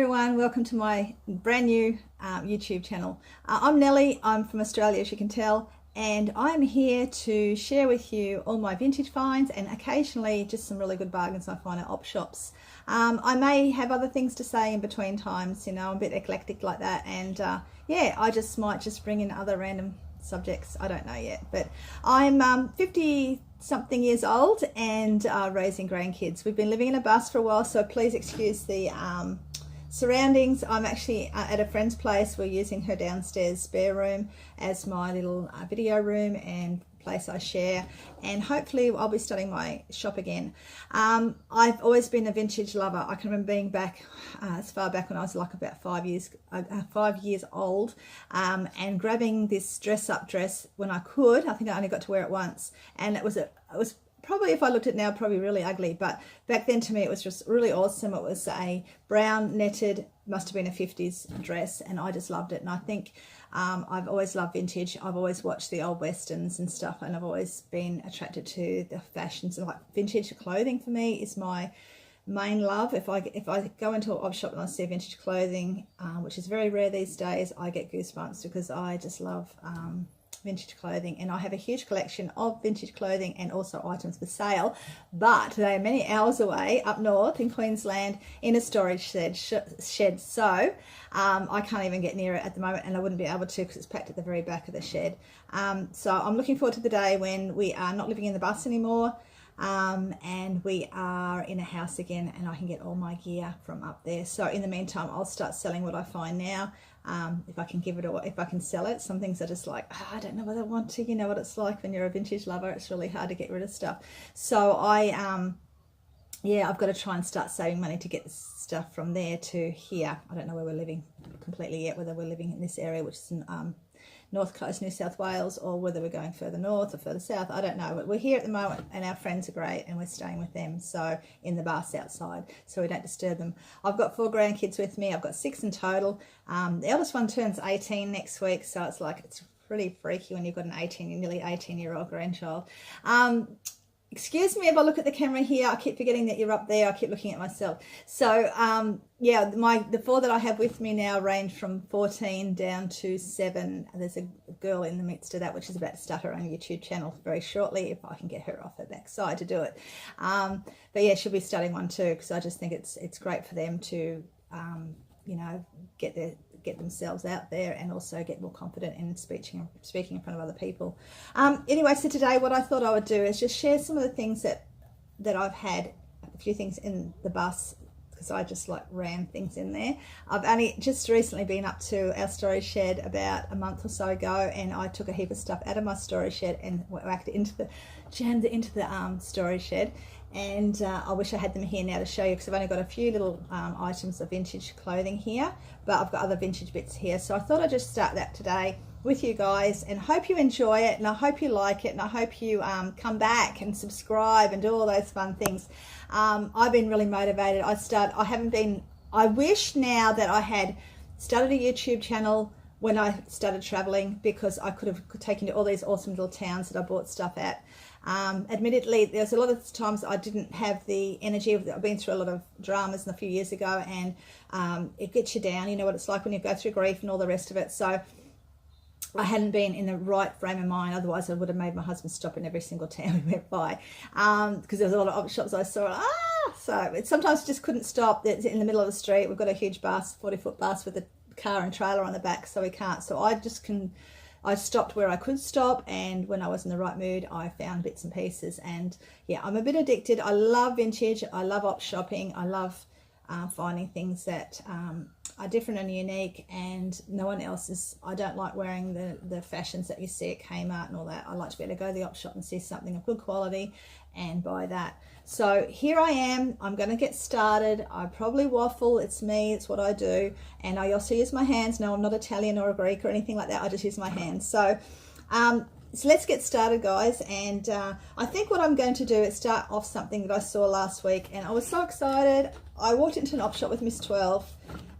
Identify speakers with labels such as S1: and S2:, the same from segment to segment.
S1: everyone, welcome to my brand new YouTube channel. I'm Nellie, I'm from Australia as you can tell, and I'm here to share with you all my vintage finds and occasionally just some really good bargains I find at op shops. I may have other things to say in between times, you know, I'm a bit eclectic like that, and yeah, I just might bring in other random subjects, I don't know yet, but I'm 50 something years old and raising grandkids. We've been living in a bus for a while, so please excuse the surroundings. I'm actually at a friend's place. We're using her downstairs spare room as my little video room and place I share, and hopefully I'll be starting my shop again. I've always been a vintage lover. I can remember being back as far back when I was like about 5 years old, and grabbing this dress-up dress when I could. I think I only got to wear it once, and it was probably, if I looked at it now, probably really ugly, but back then to me it was just really awesome. It was a brown netted, must have been a 50s dress, and I just loved it. And I think I've always loved vintage. I've always watched the old westerns and stuff, and I've always been attracted to the fashions. Like vintage clothing for me is my main love. If I go into an op shop and I see vintage clothing, which is very rare these days, I get goosebumps because I just love vintage clothing, and I have a huge collection of vintage clothing and also items for sale, but they are many hours away up north in Queensland in a storage shed, so I can't even get near it at the moment, and I wouldn't be able to because it's packed at the very back of the shed. So I'm looking forward to the day when we are not living in the bus anymore, and we are in a house again, and I can get all my gear from up there. So in the meantime, I'll start selling what I find now, if I can give it, or if I can sell it. Some things are just like, oh, I don't know whether I want to. You know what it's like when you're a vintage lover, it's really hard to get rid of stuff. So yeah, I've got to try and start saving money to get stuff from there to here. I don't know where we're living completely yet, whether we're living in this area, which is in North Coast, New South Wales, or whether we're going further north or further south. I don't know, but we're here at the moment, and our friends are great, and we're staying with them, so in the bus outside, so we don't disturb them. I've got 4 grandkids with me. I've got 6 in total. The eldest one turns 18 next week, so it's like, it's pretty freaky when you've got an nearly 18-year-old grandchild. Excuse me if I look at the camera here. I keep forgetting that you're up there. I keep looking at myself. So yeah, the 4 that I have with me now range from 14 down to 7. There's a girl in the midst of that, which is about to start her own YouTube channel very shortly, if I can get her off her backside to do it. But yeah, she'll be starting one too, because I just think it's great for them to you know, get themselves out there and also get more confident in speaking in front of other people. Anyway, so today what I thought I would do is just share some of the things that I've had, a few things in the bus, because I just like ram things in there. I've only just recently been up to our storage shed about a month or so ago, and I took a heap of stuff out of my storage shed and jammed it into the storage shed. And I wish I had them here now to show you, because I've only got a few little items of vintage clothing here, but I've got other vintage bits here. So I thought I'd just start that today with you guys, and hope you enjoy it, and I hope you like it, and I hope you come back and subscribe and do all those fun things. I've been really motivated. I wish now that I had started a YouTube channel when I started traveling, because I could have taken to all these awesome little towns that I bought stuff at. Admittedly, there's a lot of times I didn't have the energy. I've been through a lot of dramas a few years ago, and it gets you down. You know what it's like when you go through grief and all the rest of it. So I hadn't been in the right frame of mind. Otherwise, I would have made my husband stop in every single town we went by, because there was a lot of op shops I saw. So it sometimes just couldn't stop. It's in the middle of the street. We've got a huge bus, 40-foot bus with a car and trailer on the back, so we can't. So I stopped where I could stop, and when I was in the right mood, I found bits and pieces. And yeah, I'm a bit addicted. I love vintage. I love op shopping. I love finding things that are different and unique, and no one else is. I don't like wearing the fashions that you see at Kmart and all that. I like to be able to go to the op shop and see something of good quality and buy that. So here I am. I'm going to get started. I probably waffle. It's me. It's what I do. And I also use my hands. No, I'm not Italian or a Greek or anything like that. I just use my hands. So let's get started, guys. And I think what I'm going to do is start off something that I saw last week, and I was so excited. I walked into an op shop with Miss 12,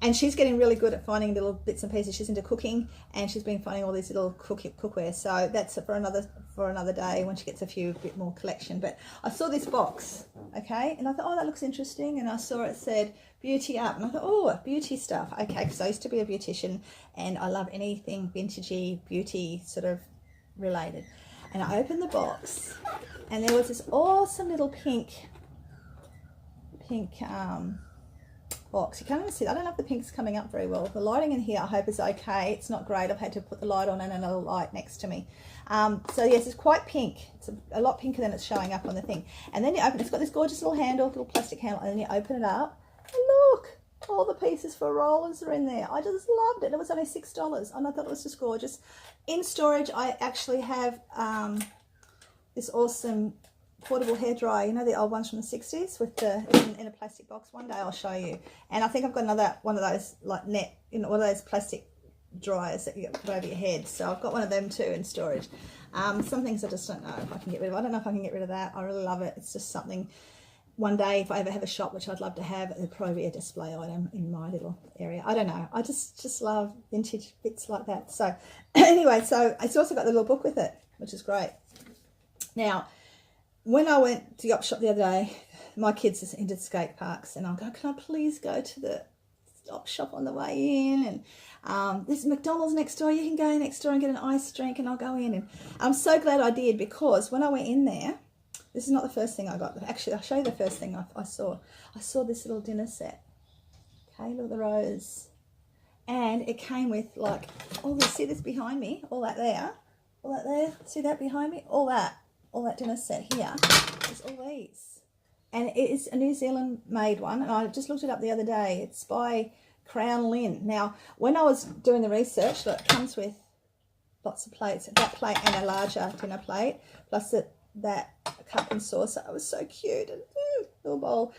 S1: And she's getting really good at finding little bits and pieces. She's into cooking, and she's been finding all these little cookware. So that's for another day when she gets a bit more collection. But I saw this box, okay, and I thought, oh, that looks interesting. And I saw it said beauty up, and I thought, oh, beauty stuff, okay, because I used to be a beautician, and I love anything vintagey, beauty sort of related. And I opened the box, and there was this awesome little pink box. You can't even see it. I don't know if the pink's coming up very well. The lighting in here I hope is okay. It's not great. I've had to put the light on and another light next to me. So yes, it's quite pink. It's a lot pinker than it's showing up on the thing. And then you open, it's got this gorgeous little handle, little plastic handle, and then you open it up, and look, all the pieces for rollers are in there. I just loved it. It was only $6, and I thought it was just gorgeous. In storage, I actually have this awesome portable hairdryer, you know, the old ones from the 60s with the in a plastic box. One day I'll show you. And I think I've got another one of those, like net, you know, one of those plastic dryers that you put over your head. So I've got one of them too in storage. Some things I just don't know if I can get rid of. I don't know if I can get rid of that. I really love it. It's just something, one day if I ever have a shop, which I'd love to have, it'd probably be a display item in my little area. I don't know. I just love vintage bits like that. So anyway, so it's also got the little book with it, which is great. Now, when I went to the opshop the other day, my kids are into skate parks, and I'll go, can I please go to the opshop on the way in? And there's McDonald's next door. You can go next door and get an iced drink, and I'll go in. And I'm so glad I did, because when I went in there, this is not the first thing I got. Actually, I'll show you the first thing I saw. I saw this little dinner set. Okay, look at the rose. And it came with, like, all this, see this behind me? All that there. All that there. See that behind me? All that dinner set here is all these, and it is a New Zealand made one, and I just looked it up the other day. It's by Crown Lynn. Now, when I was doing the research, look, it comes with lots of plates, that plate and a larger dinner plate, plus that cup and saucer. It was so cute, and little bowl.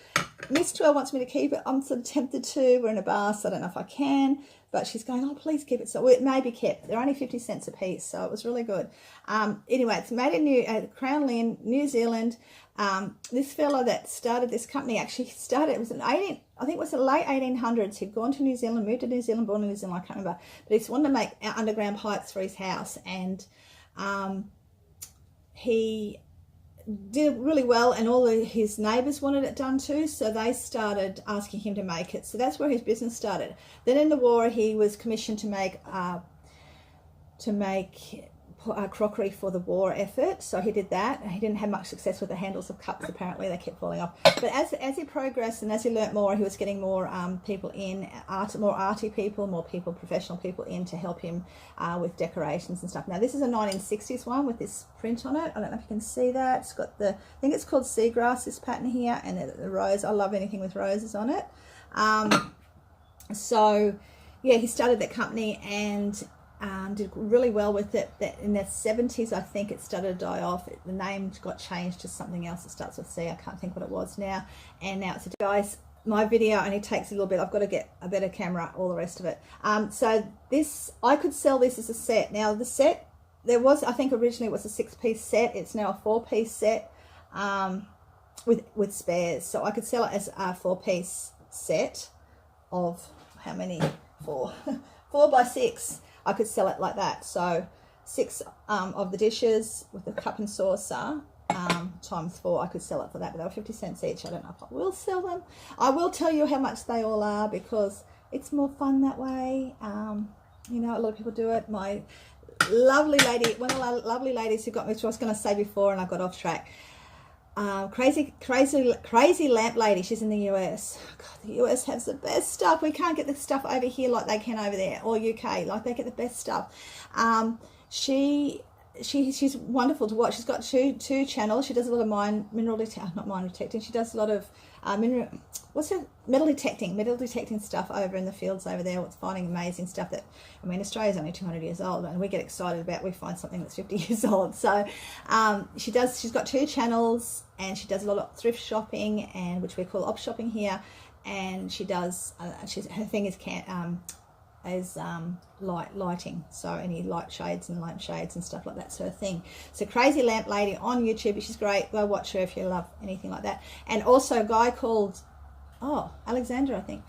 S1: Miss 12 wants me to keep it. I'm sort of tempted to. We're in a bar, so I don't know if I can, but she's going, oh, please keep it. So it may be kept. They're only 50 cents a piece, so it was really good. Anyway, it's made in Crown Lynn, New Zealand. This fella that started this company actually started, it was I think it was the late 1800s. He'd gone to New Zealand, moved to New Zealand, born in New Zealand, I can't remember. But he just wanted to make underground pipes for his house, and he did really well, and all his neighbours wanted it done too, so they started asking him to make it. So that's where his business started. Then in the war, he was commissioned to make crockery for the war effort, so he did that. He didn't have much success with the handles of cups, apparently. They kept falling off. But as he progressed and as he learnt more, he was getting more people in, more arty people, more people, professional people in to help him with decorations and stuff. Now this is a 1960s one with this print on it. I don't know if you can see that. It's got I think it's called seagrass, this pattern here, and the rose. I love anything with roses on it. So yeah, he started that company and did really well with it. That in the 70s, I think it started to die off. The name got changed to something else that starts with C. I can't think what it was now. And now it's guys, my video only takes a little bit. I've got to get a better camera, all the rest of it. So this, I could sell this as a set. Now the set, there was, I think originally it was a 6-piece set. It's now a 4-piece set with spares. So I could sell it as a 4-piece set of how many? 4 by 6. I could sell it like that. So 6 of the dishes with the cup and saucer times 4, I could sell it for that. But they were 50 cents each. I don't know if I will sell them. I will tell you how much they all are, because it's more fun that way. You know, a lot of people do it. My lovely lady, one of the lovely ladies who got me, which I was going to say before and I got off track. Crazy lamp lady. She's in the US. God, the US has the best stuff. We can't get the stuff over here like they can over there, or UK. Like they get the best stuff. She's wonderful to watch. She's got two channels. She does a lot of mineral detecting. She does a lot of metal detecting stuff over in the fields over there. It's finding amazing stuff that, I mean, Australia's only 200 years old, and we get excited about, we find something that's 50 years old. So she's got 2 channels, and she does a lot of thrift shopping, and which we call op shopping here. And she does her thing is lighting, so any light shades and lamp shades and stuff like that's her thing. So Crazy Lamp Lady on YouTube, she's great. Go watch her if you love anything like that. And also a guy called Alexander, I think,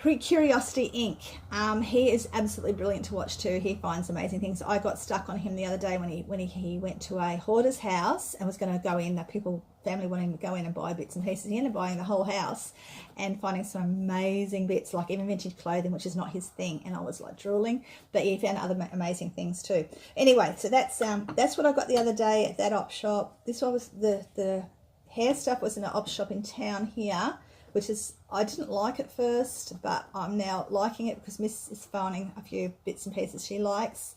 S1: Curiosity Inc. He is absolutely brilliant to watch too. He finds amazing things. I got stuck on him the other day when he went to a hoarder's house and was going to go in. Family wanting to go in and buy bits and pieces. He ended up buying the whole house and finding some amazing bits, like even vintage clothing, which is not his thing. And I was like drooling, but he found other amazing things too. Anyway, so that's what I got the other day at that op shop. This one was the hair stuff was in an op shop in town here, which is, I didn't like at first, but I'm now liking it because Miss is finding a few bits and pieces she likes.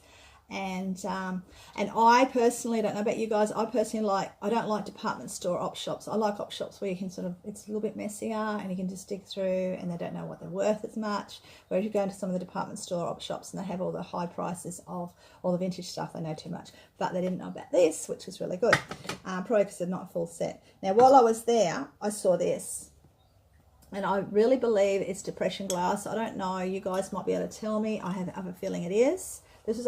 S1: And I personally, don't know about you guys, I don't like department store op shops. I like op shops where you can sort of, it's a little bit messier and you can just dig through and they don't know what they're worth as much. Whereas you go into some of the department store op shops and they have all the high prices of all the vintage stuff, they know too much. But they didn't know about this, which was really good. Probably because they're not a full set. Now, while I was there, I saw this. And I really believe it's depression glass. I don't know. You guys might be able to tell me. I have a feeling it is. This is